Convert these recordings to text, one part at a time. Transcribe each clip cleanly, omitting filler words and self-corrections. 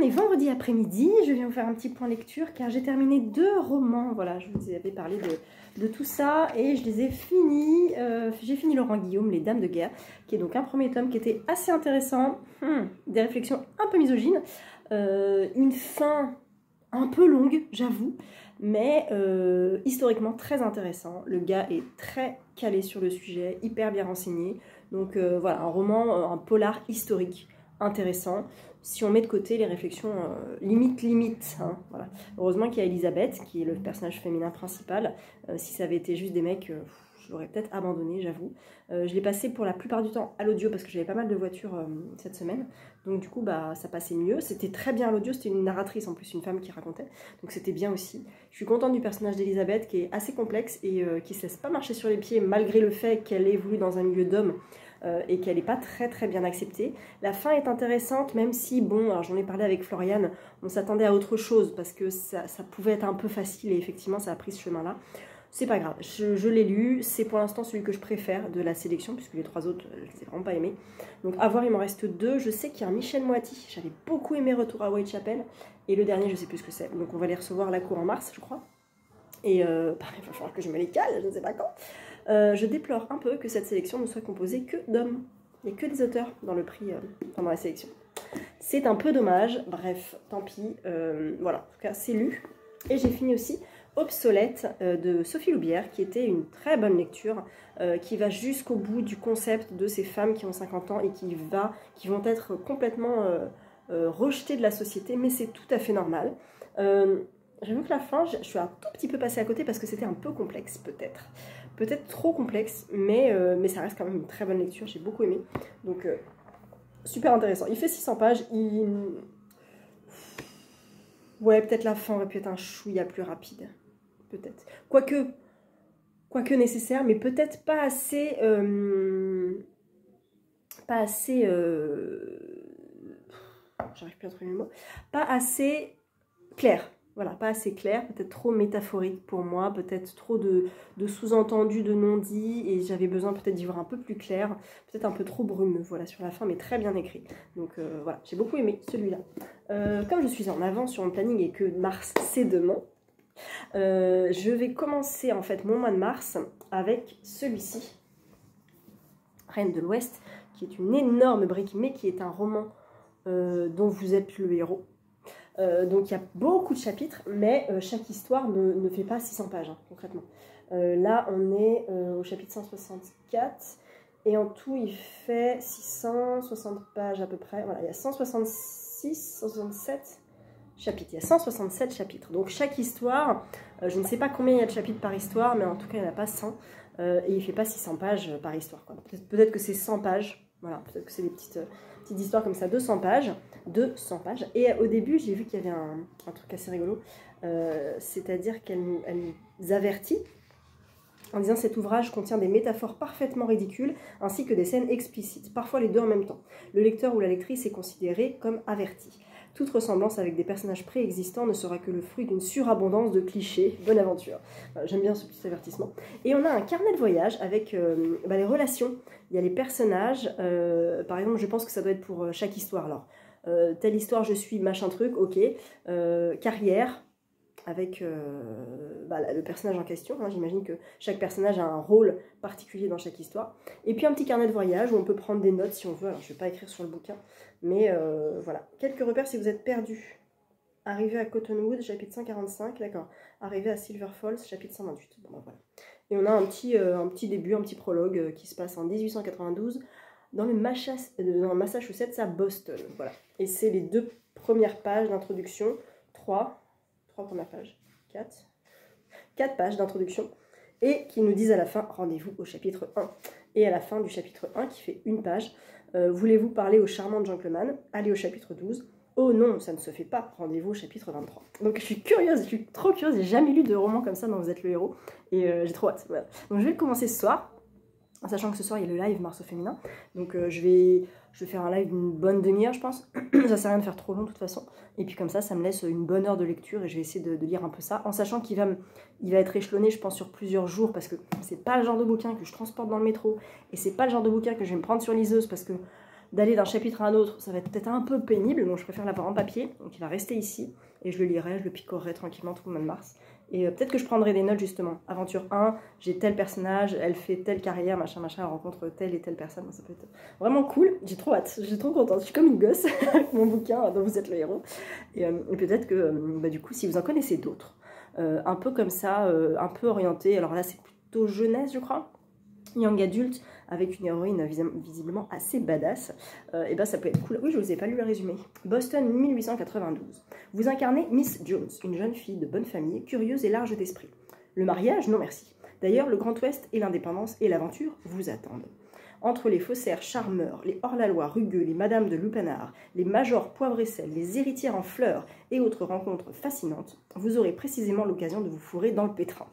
On est vendredi après-midi, je viens vous faire un petit point lecture car j'ai terminé 2 romans. Voilà, je vous avais parlé de tout ça et je les ai finis. J'ai fini Laurent Guillaume, Les Dames de guerre, qui est donc un premier tome qui était assez intéressant. Des réflexions un peu misogynes, une fin un peu longue, j'avoue, mais historiquement très intéressant. Le gars est très calé sur le sujet, hyper bien renseigné. Donc voilà, un roman, un polar historique intéressant. Si on met de côté les réflexions limite, hein, voilà. Heureusement qu'il y a Elisabeth, qui est le personnage féminin principal. Si ça avait été juste des mecs, je l'aurais peut-être abandonné, j'avoue. Je l'ai passé pour la plupart du temps à l'audio parce que j'avais pas mal de voitures cette semaine. Donc du coup, bah, ça passait mieux. C'était très bien à l'audio, c'était une narratrice en plus, une femme qui racontait. Donc c'était bien aussi. Je suis contente du personnage d'Elisabeth qui est assez complexe et qui se laisse pas marcher sur les pieds malgré le fait qu'elle évolue dans un milieu d'hommes. Et qu'elle n'est pas très bien acceptée. La fin est intéressante, même si, bon, j'en ai parlé avec Floriane, on s'attendait à autre chose, parce que ça pouvait être un peu facile, et effectivement, ça a pris ce chemin-là. C'est pas grave, je l'ai lu, c'est pour l'instant celui que je préfère de la sélection, puisque les 3 autres, je les ai vraiment pas aimés. Donc à voir, il m'en reste 2, je sais qu'il y a un Michel Moiti, j'avais beaucoup aimé Retour à Whitechapel, et le dernier, je sais plus ce que c'est, donc on va les recevoir à la cour en mars, je crois. Et il va falloir que je me les cale, je ne sais pas quand. Je déplore un peu que cette sélection ne soit composée que d'hommes. Il n'y a que des auteurs dans le prix pendant la sélection. C'est un peu dommage, bref, tant pis. Voilà, en tout cas, c'est lu. Et j'ai fini aussi Obsolète de Sophie Loubière, qui était une très bonne lecture, qui va jusqu'au bout du concept de ces femmes qui ont 50 ans et qui vont être complètement rejetées de la société, mais c'est tout à fait normal. J'avoue que la fin, je suis un tout petit peu passée à côté parce que c'était un peu complexe, peut-être. Peut-être trop complexe, mais ça reste quand même une très bonne lecture, j'ai beaucoup aimé. Donc, super intéressant. Il fait 600 pages, ouais, peut-être la fin aurait pu être un chouïa plus rapide. Peut-être. Quoique nécessaire, mais peut-être pas assez... j'arrive plus à trouver le mot. Pas assez clair. Voilà, pas assez clair, peut-être trop métaphorique pour moi, peut-être trop de sous-entendus, de non-dits, et j'avais besoin peut-être d'y voir un peu plus clair, peut-être un peu trop brumeux, voilà, sur la fin, mais très bien écrit. Donc voilà, j'ai beaucoup aimé celui-là. Comme je suis en avance sur mon planning et que mars, c'est demain, je vais commencer en fait mon mois de mars avec celui-ci, Reine de l'Ouest, qui est une énorme brique, mais qui est un roman dont vous êtes le héros. Donc il y a beaucoup de chapitres, mais chaque histoire ne fait pas 600 pages, hein, concrètement. Là, on est au chapitre 164, et en tout, il fait 660 pages à peu près. Voilà, il y a 166, 167 chapitres. Il y a 167 chapitres. Donc chaque histoire, je ne sais pas combien il y a de chapitres par histoire, mais en tout cas, il n'y en a pas 100. Et il ne fait pas 600 pages par histoire. Peut-être que c'est 100 pages. Voilà, peut-être que c'est des petites histoires comme ça, 200 pages. 200 pages. Et au début, j'ai vu qu'il y avait un truc assez rigolo. C'est-à-dire qu'elle nous avertit en disant: cet ouvrage contient des métaphores parfaitement ridicules ainsi que des scènes explicites, parfois les deux en même temps. Le lecteur ou la lectrice est considéré comme averti. Toute ressemblance avec des personnages préexistants ne sera que le fruit d'une surabondance de clichés. Bonne aventure. J'aime bien ce petit avertissement. Et on a un carnet de voyage avec les relations. Il y a les personnages. Par exemple, je pense que ça doit être pour chaque histoire. Alors, telle histoire, je suis machin truc, ok. Carrière, avec le personnage en question. Hein, j'imagine que chaque personnage a un rôle particulier dans chaque histoire. Et puis un petit carnet de voyage où on peut prendre des notes si on veut. Alors, je ne vais pas écrire sur le bouquin, mais voilà. Quelques repères si vous êtes perdu. Arrivé à Cottonwood, chapitre 145, d'accord. Arrivé à Silver Falls, chapitre 128. Bon, voilà. Et on a un petit début, un petit prologue qui se passe en 1892 dans le Massachusetts à Boston. Voilà. Et c'est les 2 premières pages d'introduction. 3 premières pages. 4 pages d'introduction. Et qui nous disent à la fin, rendez-vous au chapitre 1. Et à la fin du chapitre 1, qui fait 1 page, voulez-vous parler au charmant gentleman? Allez au chapitre 12. Oh non, ça ne se fait pas. Rendez-vous au chapitre 23. Donc je suis curieuse, je suis trop curieuse. J'ai jamais lu de roman comme ça dont vous êtes le héros. Et j'ai trop hâte. Voilà. Donc je vais commencer ce soir. En sachant que ce soir il y a le live Mars au féminin, donc je vais faire un live d'une bonne demi-heure je pense, ça sert à rien de faire trop long de toute façon, et puis comme ça me laisse une bonne heure de lecture et je vais essayer de lire un peu ça, en sachant qu'il va être échelonné je pense sur plusieurs jours, parce que c'est pas le genre de bouquin que je transporte dans le métro, et c'est pas le genre de bouquin que je vais me prendre sur liseuse, parce que d'aller d'un chapitre à un autre, ça va être peut-être un peu pénible, donc je préfère l'avoir en papier. Donc il va rester ici, et je le lirai, je le picorerai tranquillement tout le mois de mars. Et peut-être que je prendrai des notes justement. Aventure 1, j'ai tel personnage, elle fait telle carrière, machin, machin, elle rencontre telle et telle personne. Ça peut être vraiment cool. J'ai trop hâte, j'ai trop contente. Je suis comme une gosse avec mon bouquin dont vous êtes le héros. Et peut-être que, du coup, si vous en connaissez d'autres, un peu comme ça, un peu orienté, alors là c'est plutôt jeunesse, je crois. Young adulte avec une héroïne visiblement assez badass, et ben ça peut être cool. Oui, je vous ai pas lu le résumé. Boston 1892. Vous incarnez Miss Jones, une jeune fille de bonne famille, curieuse et large d'esprit. Le mariage, non merci. D'ailleurs, le Grand Ouest et l'indépendance et l'aventure vous attendent. Entre les faussaires charmeurs, les hors-la-loi rugueux, les madames de lupanar, les majors poivre et sel, les héritières en fleurs et autres rencontres fascinantes, vous aurez précisément l'occasion de vous fourrer dans le pétrin.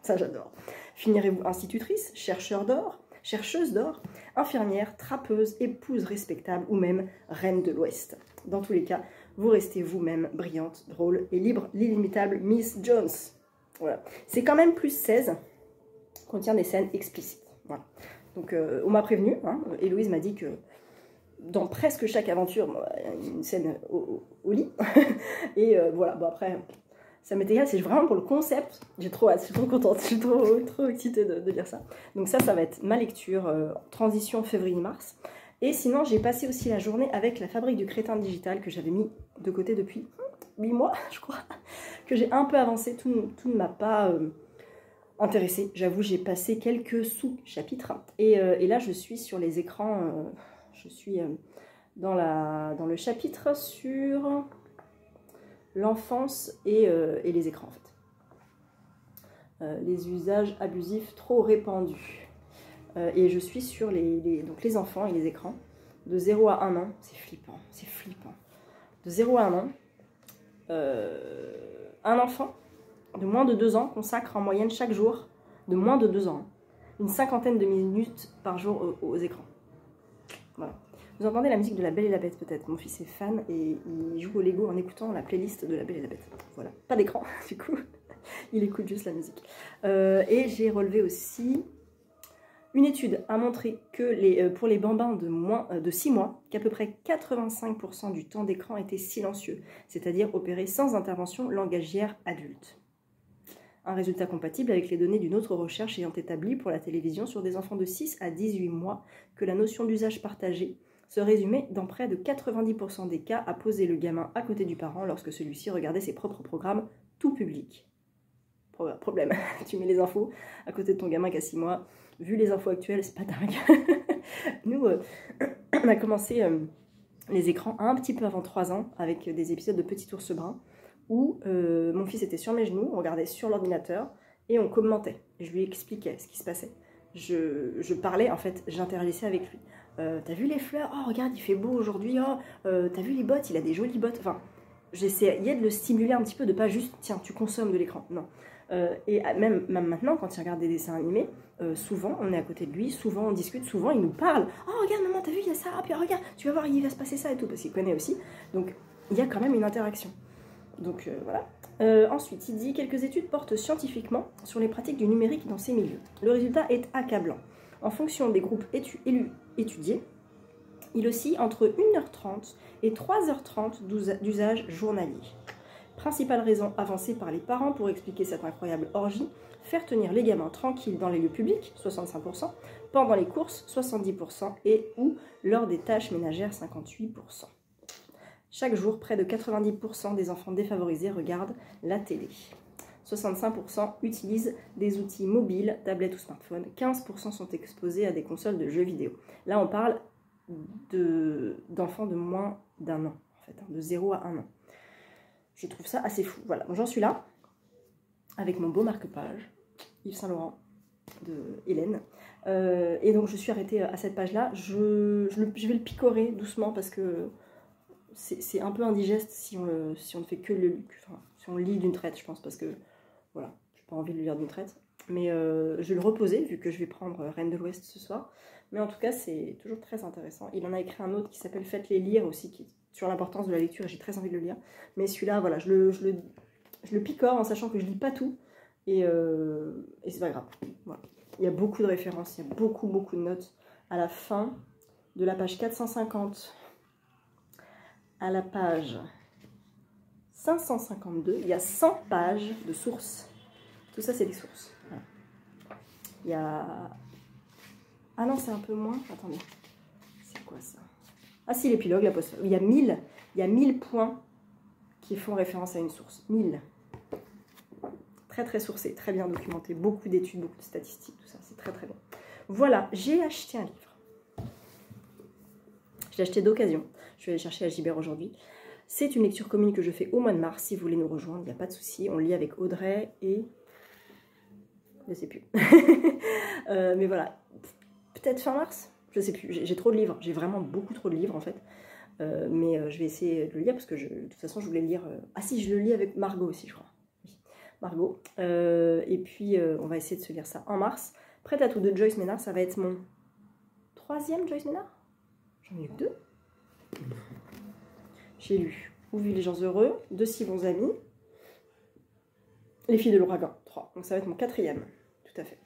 Ça, j'adore. Finirez-vous institutrice, chercheuse d'or, infirmière, trappeuse, épouse respectable ou même reine de l'Ouest. Dans tous les cas, vous restez vous-même brillante, drôle et libre, l'illimitable Miss Jones. Voilà. C'est quand même plus 16, contient des scènes explicites. Voilà. Donc, on m'a prévenu, hein, Héloïse m'a dit que dans presque chaque aventure, il y a une scène au lit. Et voilà, bon après... Ça m'est égal, c'est vraiment pour le concept. J'ai trop hâte, je suis trop contente, je suis trop excitée de lire ça. Donc ça va être ma lecture, transition février-mars. Et sinon, j'ai passé aussi la journée avec la Fabrique du Crétin Digital que j'avais mis de côté depuis 8 mois, je crois. Que j'ai un peu avancé, tout ne m'a pas intéressée. J'avoue, j'ai passé quelques sous-chapitres. Et là, je suis sur les écrans, je suis dans le chapitre sur... l'enfance et les écrans, en fait. Les usages abusifs trop répandus. Et je suis sur donc les enfants et les écrans. De 0 à 1 an, c'est flippant, c'est flippant. De 0 à 1 an, un enfant de moins de 2 ans consacre en moyenne chaque jour, de moins de 2 ans, une cinquantaine de minutes par jour aux écrans. Voilà. Vous entendez la musique de La Belle et la Bête peut-être. Mon fils est fan et il joue au Lego en écoutant la playlist de La Belle et la Bête. Voilà, pas d'écran du coup, il écoute juste la musique. Et j'ai relevé aussi une étude a montré que pour les bambins de 6 mois, qu'à peu près 85% du temps d'écran était silencieux, c'est-à-dire opéré sans intervention langagière adulte. Un résultat compatible avec les données d'une autre recherche ayant établi pour la télévision sur des enfants de 6 à 18 mois que la notion d'usage partagé se résumait dans près de 90% des cas à poser le gamin à côté du parent lorsque celui-ci regardait ses propres programmes tout public. Problème, tu mets les infos à côté de ton gamin qui a 6 mois, vu les infos actuelles, c'est pas dingue. Nous, on a commencé les écrans un petit peu avant 3 ans avec des épisodes de Petit Ours Brun où mon fils était sur mes genoux, on regardait sur l'ordinateur et on commentait. Je lui expliquais ce qui se passait. Je parlais, en fait, j'interagissais avec lui. T'as vu les fleurs? Oh, regarde, il fait beau aujourd'hui. Oh, t'as vu les bottes? Il a des jolies bottes. Enfin, j'essayais de le stimuler un petit peu, de pas juste, tiens, tu consommes de l'écran. Non. Et même maintenant, quand il regarde des dessins animés, souvent, on est à côté de lui, souvent, on discute, souvent, il nous parle. Oh, regarde, maman, t'as vu, il y a ça, puis regarde, tu vas voir, il va se passer ça et tout, parce qu'il connaît aussi. Donc, il y a quand même une interaction. Donc, voilà. Ensuite, il dit « Quelques études portent scientifiquement sur les pratiques du numérique dans ces milieux. Le résultat est accablant. En fonction des groupes étudiés, il oscille entre 1h30 et 3h30 d'usage journalier. Principale raison avancée par les parents pour expliquer cette incroyable orgie, faire tenir les gamins tranquilles dans les lieux publics, 65%, pendant les courses, 70%, et ou lors des tâches ménagères, 58%. Chaque jour, près de 90% des enfants défavorisés regardent la télé. 65% utilisent des outils mobiles, tablettes ou smartphones. 15% sont exposés à des consoles de jeux vidéo. Là, on parle d'enfants de moins d'1 an, en fait, de 0 à 1 an. Je trouve ça assez fou. Voilà, j'en suis là, avec mon beau marque-page, Yves Saint Laurent, de Hélène. Et donc, je suis arrêtée à cette page-là. Je vais le picorer doucement parce que c'est un peu indigeste si on ne fait que si on lit d'une traite, je pense, parce que, voilà, j'ai pas envie de le lire d'une traite. Mais je vais le reposer, vu que je vais prendre Reine de l'Ouest ce soir. Mais en tout cas, c'est toujours très intéressant. Il en a écrit un autre qui s'appelle Faites-les lire aussi, qui est sur l'importance de la lecture, et j'ai très envie de le lire. Mais celui-là, voilà, je le picore en sachant que je lis pas tout, et c'est pas grave. Voilà. Il y a beaucoup de références, il y a beaucoup de notes. À la fin, de la page 450 à la page 552, il y a 100 pages de sources. Tout ça, c'est des sources. Voilà. Il y a... Ah non, c'est un peu moins. Attendez. C'est quoi ça? Ah si, l'épilogue, la post. Il y a 1000 points qui font référence à une source. 1000. Très très sourcé, très bien documenté. Beaucoup d'études, beaucoup de statistiques, tout ça. C'est très très bien. Voilà, j'ai acheté un livre. Je l'ai acheté d'occasion. Je vais aller chercher à Gibert aujourd'hui. C'est une lecture commune que je fais au mois de mars. Si vous voulez nous rejoindre, il n'y a pas de souci. On lit avec Audrey et... Je ne sais plus. Mais voilà. Peut-être fin mars? Je ne sais plus. J'ai trop de livres. J'ai vraiment beaucoup trop de livres en fait. Mais je vais essayer de le lire parce que de toute façon je voulais lire... Ah si, je le lis avec Margot aussi, je crois. Oui. Margot. Et puis on va essayer de se lire ça en mars. Prête à tout de Joyce Maynard. Ça va être mon 3e Joyce Maynard. J'en ai eu 2. J'ai lu Où vivent les gens heureux, De si bons amis, Les filles de l'ouragan, 3. Donc ça va être mon 4e, tout à fait.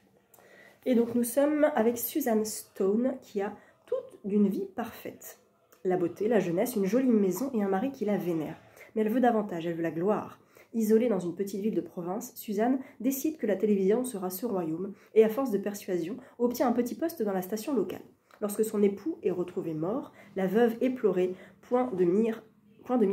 Et donc nous sommes avec Suzanne Stone qui a toute d'une vie parfaite. La beauté, la jeunesse, une jolie maison et un mari qui la vénère. Mais elle veut davantage, elle veut la gloire. Isolée dans une petite ville de province, Suzanne décide que la télévision sera ce royaume et à force de persuasion, obtient un petit poste dans la station locale. Lorsque son époux est retrouvé mort, la veuve éplorée, point de mire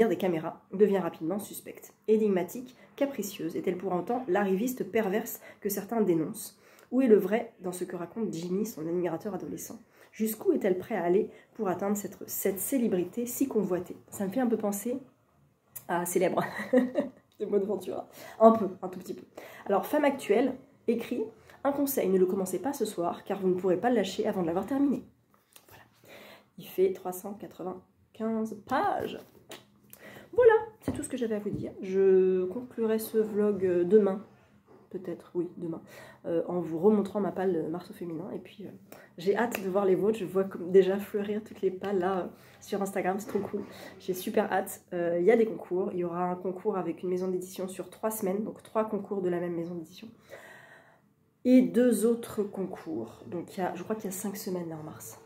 des caméras, devient rapidement suspecte. Énigmatique, capricieuse, est-elle pour autant l'arriviste perverse que certains dénoncent? Où est le vrai dans ce que raconte Jimmy, son admirateur adolescent? Jusqu'où est-elle prête à aller pour atteindre cette célébrité si convoitée? Ça me fait un peu penser à Célèbre de Maud Ventura. Un tout petit peu. Alors, Femme actuelle écrit « Un conseil, ne le commencez pas ce soir, car vous ne pourrez pas le lâcher avant de l'avoir terminé. » Voilà. Il fait 395 pages. Voilà, c'est tout ce que j'avais à vous dire. Je conclurai ce vlog demain, peut-être, oui, demain, en vous remontrant ma palle Mars au féminin. Et puis, j'ai hâte de voir les vôtres. Je vois déjà fleurir toutes les pales là sur Instagram, c'est trop cool. J'ai super hâte. Il y a des concours. Il y aura un concours avec une maison d'édition sur 3 semaines, donc 3 concours de la même maison d'édition. Et 2 autres concours. Donc, je crois qu'il y a 5 semaines là en mars.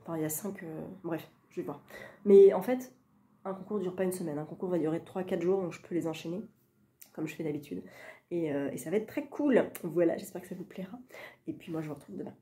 Enfin, il y a 5... bref, je vais voir. Mais en fait... Un concours ne dure pas une semaine, un concours va durer 3-4 jours, donc je peux les enchaîner, comme je fais d'habitude. Et ça va être très cool. Voilà, j'espère que ça vous plaira. Et puis moi, je vous retrouve demain.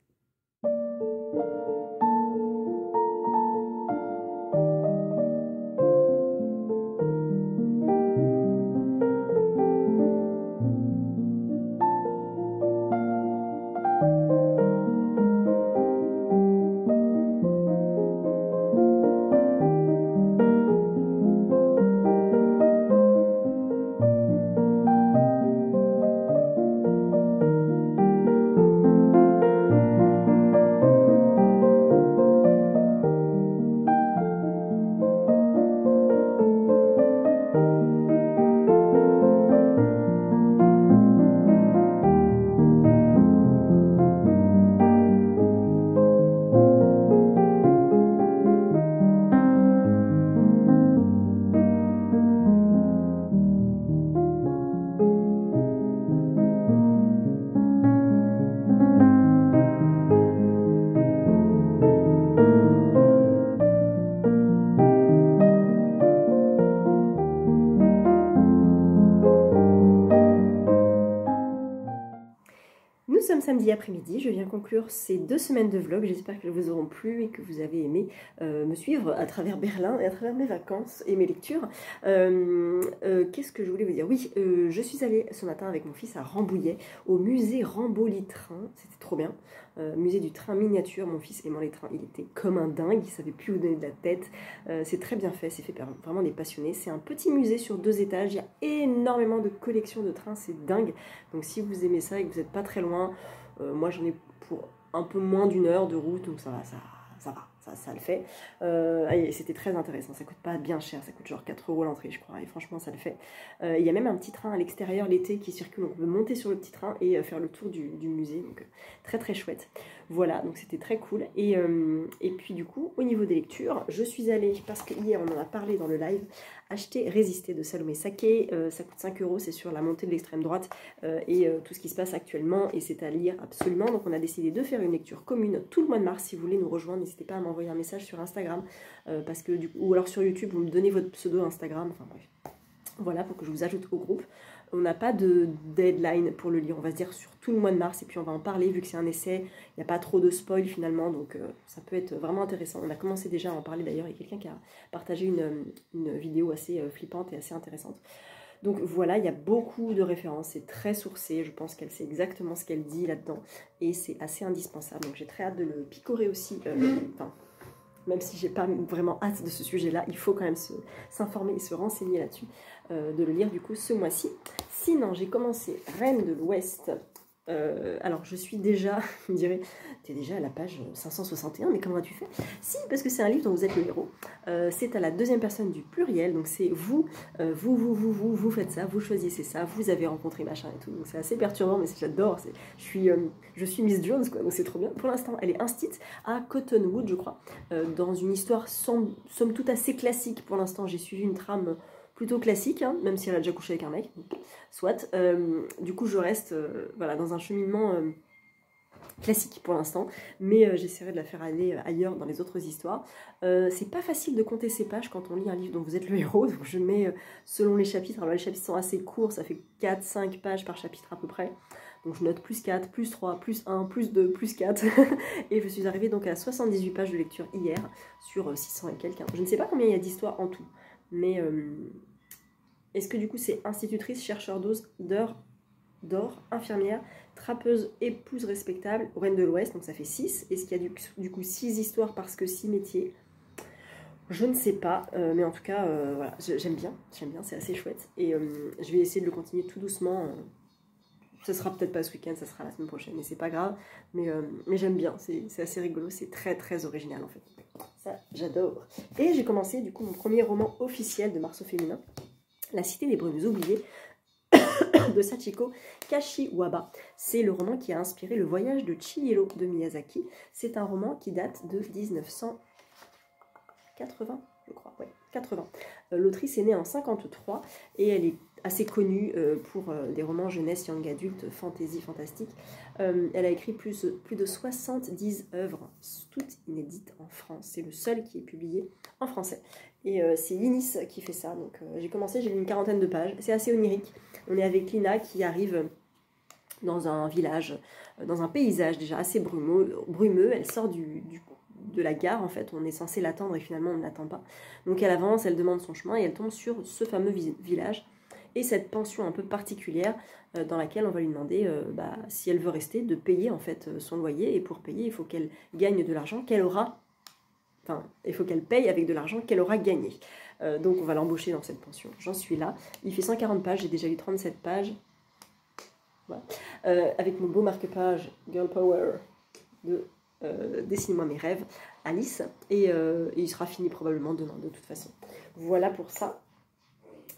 Nous sommes samedi après-midi, je viens conclure ces 2 semaines de vlog, j'espère qu'elles vous auront plu et que vous avez aimé me suivre à travers Berlin et à travers mes vacances et mes lectures. Qu'est-ce que je voulais vous dire? Oui, je suis allée ce matin avec mon fils à Rambouillet, au musée Rambouillet-Train, c'était trop bien. Musée du train miniature, mon fils aimant les trains, il était comme un dingue, il savait plus où donner de la tête. C'est très bien fait, c'est fait par vraiment des passionnés. C'est un petit musée sur 2 étages, il y a énormément de collections de trains, c'est dingue. Donc si vous aimez ça et que vous n'êtes pas très loin, moi j'en ai pour un peu moins d'1 heure de route, donc ça va, ça le fait. C'était très intéressant, ça coûte pas bien cher, ça coûte genre 4 € l'entrée je crois, et franchement ça le fait. Il y a même un petit train à l'extérieur l'été qui circule, donc on peut monter sur le petit train et faire le tour du musée, donc très très chouette. Voilà, donc c'était très cool. Et puis du coup, au niveau des lectures, je suis allée, parce que hier on en a parlé dans le live, acheter Résister de Salomé Saké. Ça coûte 5 €, c'est sur la montée de l'extrême droite et tout ce qui se passe actuellement, et c'est à lire absolument. Donc on a décidé de faire une lecture commune tout le mois de mars. Si vous voulez nous rejoindre, n'hésitez pas à m'envoyer un message sur Instagram, parce que ou alors sur YouTube, vous me donnez votre pseudo Instagram, enfin bref. Voilà, pour que je vous ajoute au groupe. On n'a pas de deadline pour le lire, on va se dire sur tout le mois de mars, et puis on va en parler, vu que c'est un essai, il n'y a pas trop de spoil finalement, donc ça peut être vraiment intéressant. On a commencé déjà à en parler d'ailleurs, il y a quelqu'un qui a partagé une vidéo assez flippante et assez intéressante. Donc voilà, il y a beaucoup de références, c'est très sourcé, je pense qu'elle sait exactement ce qu'elle dit là-dedans, et c'est assez indispensable, donc j'ai très hâte de le picorer aussi, enfin, même si j'ai pas vraiment hâte de ce sujet-là, il faut quand même s'informer et se renseigner là-dessus, de le lire du coup ce mois-ci. Sinon, j'ai commencé Reine de l'Ouest. Alors, je suis déjà, je me dirais, tu es déjà à la page 561, mais comment as-tu fait? Si, parce que c'est un livre dont vous êtes le héros. C'est à la deuxième personne du pluriel, donc c'est vous, vous faites ça, vous choisissez ça, vous avez rencontré machin et tout. Donc c'est assez perturbant, mais j'adore. Je suis Miss Jones, quoi, donc c'est trop bien. Pour l'instant, elle est instite à Cottonwood, je crois, dans une histoire somme toute assez classique. Pour l'instant, j'ai suivi une trame plutôt classique, hein, même si elle a déjà couché avec un mec, soit. Du coup, je reste voilà, dans un cheminement classique pour l'instant, mais j'essaierai de la faire aller ailleurs dans les autres histoires. C'est pas facile de compter ses pages quand on lit un livre dont vous êtes le héros, donc je mets selon les chapitres. Alors les chapitres sont assez courts, ça fait 4-5 pages par chapitre à peu près. Donc je note plus 4, plus 3, plus 1, plus 2, plus 4. Et je suis arrivée donc à 78 pages de lecture hier, sur 600 et quelques. Je ne sais pas combien il y a d'histoires en tout, mais est-ce que du coup c'est institutrice, chercheur d'or, infirmière, trappeuse, épouse respectable, reine de l'Ouest, donc ça fait 6. Est-ce qu'il y a du coup 6 histoires parce que 6 métiers? Je ne sais pas, mais en tout cas, voilà, j'aime bien, c'est assez chouette. Et je vais essayer de le continuer tout doucement. Ça sera peut-être pas ce week-end, ça sera la semaine prochaine, mais c'est pas grave. Mais j'aime bien, c'est assez rigolo, c'est très très original en fait. Ça, j'adore. Et j'ai commencé du coup mon premier roman officiel de Marceau féminin, La Cité des Brumes oubliées, de Sachiko Kashiwaba. C'est le roman qui a inspiré Le Voyage de Chihiro de Miyazaki. C'est un roman qui date de 1980, je crois, ouais, 80. L'autrice est née en 53 et elle est assez connue pour des romans jeunesse, young adulte, fantasy, fantastique. Elle a écrit plus de 70 œuvres, toutes inédites en France. C'est le seul qui est publié en français. Et c'est Inis qui fait ça. Donc j'ai commencé, j'ai lu une quarantaine de pages. C'est assez onirique. On est avec Lina qui arrive dans un village, dans un paysage déjà assez brumeux. Elle sort de la gare, en fait. On est censé l'attendre et finalement on ne l'attend pas. Donc elle avance, elle demande son chemin et elle tombe sur ce fameux village. Et cette pension un peu particulière dans laquelle on va lui demander si elle veut rester, de payer en fait son loyer. Et pour payer, il faut qu'elle gagne de l'argent qu'elle aura. Enfin, il faut qu'elle paye avec de l'argent qu'elle aura gagné. Donc on va l'embaucher dans cette pension. J'en suis là. Il fait 140 pages, j'ai déjà lu 37 pages. Voilà. Avec mon beau marque-page Girl Power de Dessine-moi mes rêves, Alice. Et il sera fini probablement demain de toute façon. Voilà pour ça.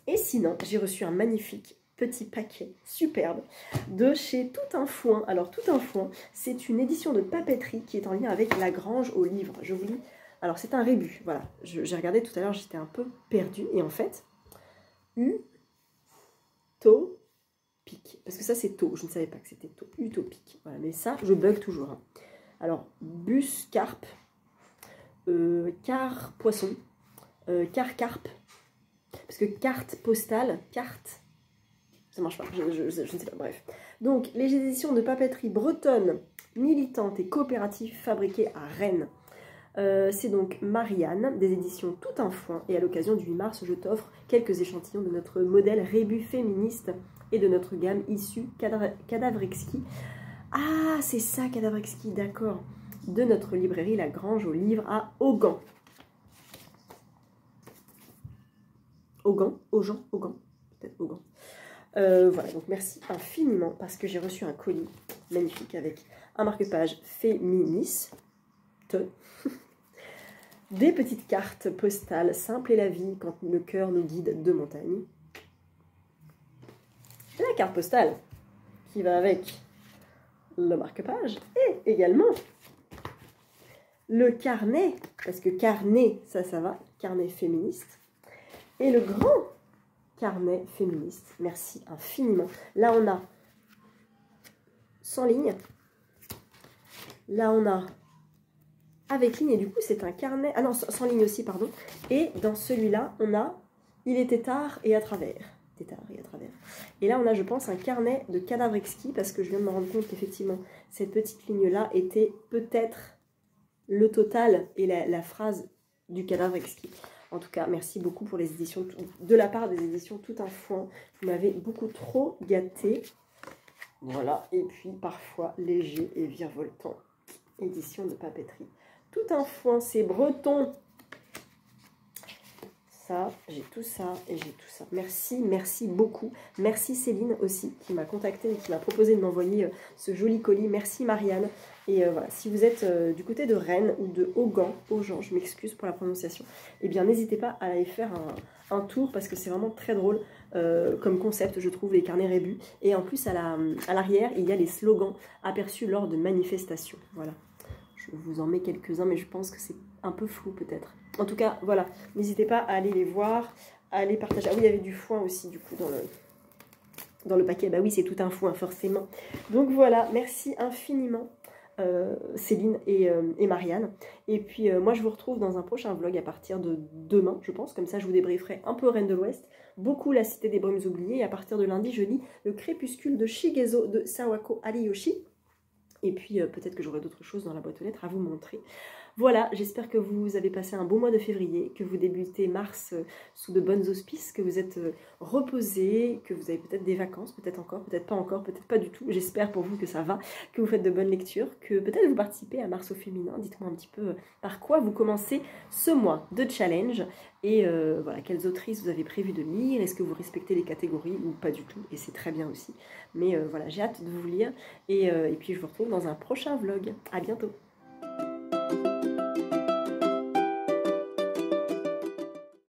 Et sinon, j'ai reçu un magnifique petit paquet superbe de chez Tout un Foin. Alors Tout un Foin, c'est une édition de papeterie qui est en lien avec La Grange aux livres. Je vous lis. Alors c'est un rébus, voilà. J'ai regardé tout à l'heure, j'étais un peu perdue. Et en fait, utopique. Parce que ça c'est taux, je ne savais pas que c'était taux. Utopique. Voilà, mais ça, je bug toujours. Hein. Alors, bus, carpe, car poisson, car carpe. Parce que carte postale, carte, ça marche pas, je ne sais pas, bref. Donc, les éditions de papeterie bretonne, militante et coopérative fabriquées à Rennes. C'est donc Marianne, des éditions Tout un Foin. Et à l'occasion du 8 mars, je t'offre quelques échantillons de notre modèle rébus féministe et de notre gamme issue Cadavrexki. Ah, c'est ça, Cadavrexki, d'accord. De notre librairie La Grange aux livres à Augan. Augan, peut-être Augan. Voilà, donc merci infiniment parce que j'ai reçu un colis magnifique avec un marque-page féministe, des petites cartes postales simples et la vie quand le cœur nous guide de montagne. Et la carte postale qui va avec le marque-page et également le carnet, parce que carnet, ça va, carnet féministe. Et le grand carnet féministe. Merci infiniment. Là, on a 100 lignes. Là, on a avec ligne. Et du coup, c'est un carnet... Ah non, sans ligne aussi, pardon. Et dans celui-là, on a « Il était tard et à travers ». Et là, on a, je pense, un carnet de cadavres exquis, parce que je viens de me rendre compte qu'effectivement, cette petite ligne-là était peut-être le total et la phrase du cadavre exquis. En tout cas, merci beaucoup pour les éditions, de la part des éditions Tout un Foin. Vous m'avez beaucoup trop gâté. Voilà, et puis parfois léger et virevoltant. Édition de papeterie. Tout un Foin, c'est breton. Ça, j'ai tout ça et j'ai tout ça. Merci, merci beaucoup. Merci Céline aussi qui m'a contacté et qui m'a proposé de m'envoyer ce joli colis. Merci Marianne. Et voilà, si vous êtes du côté de Rennes ou de Augan, je m'excuse pour la prononciation, eh bien n'hésitez pas à aller faire un tour parce que c'est vraiment très drôle comme concept, je trouve, les carnets rébus. Et en plus, à l'arrière, il y a les slogans aperçus lors de manifestations. Voilà. Je vous en mets quelques-uns, mais je pense que c'est un peu flou peut-être. En tout cas, voilà, n'hésitez pas à aller les voir, à aller partager. Ah oui, il y avait du foin aussi, du coup, dans le paquet. Bah oui, c'est tout un foin, forcément. Donc voilà, merci infiniment, Céline et Marianne. Et puis, moi, je vous retrouve dans un prochain vlog à partir de demain, je pense. Comme ça, je vous débrieferai un peu Reine de l'Ouest, beaucoup La Cité des Brumes oubliées. Et à partir de lundi, je lis Le Crépuscule de Shigezo de Sawako Ariyoshi. Et puis, peut-être que j'aurai d'autres choses dans la boîte aux lettres à vous montrer. Voilà, j'espère que vous avez passé un bon mois de février, que vous débutez mars sous de bonnes auspices, que vous êtes reposés, que vous avez peut-être des vacances, peut-être encore, peut-être pas encore, peut-être pas du tout. J'espère pour vous que ça va, que vous faites de bonnes lectures, que peut-être vous participez à Mars au féminin. Dites-moi un petit peu par quoi vous commencez ce mois de challenge et voilà, quelles autrices vous avez prévu de lire, est-ce que vous respectez les catégories ou pas du tout, et c'est très bien aussi. Mais voilà, j'ai hâte de vous lire et puis je vous retrouve dans un prochain vlog. À bientôt.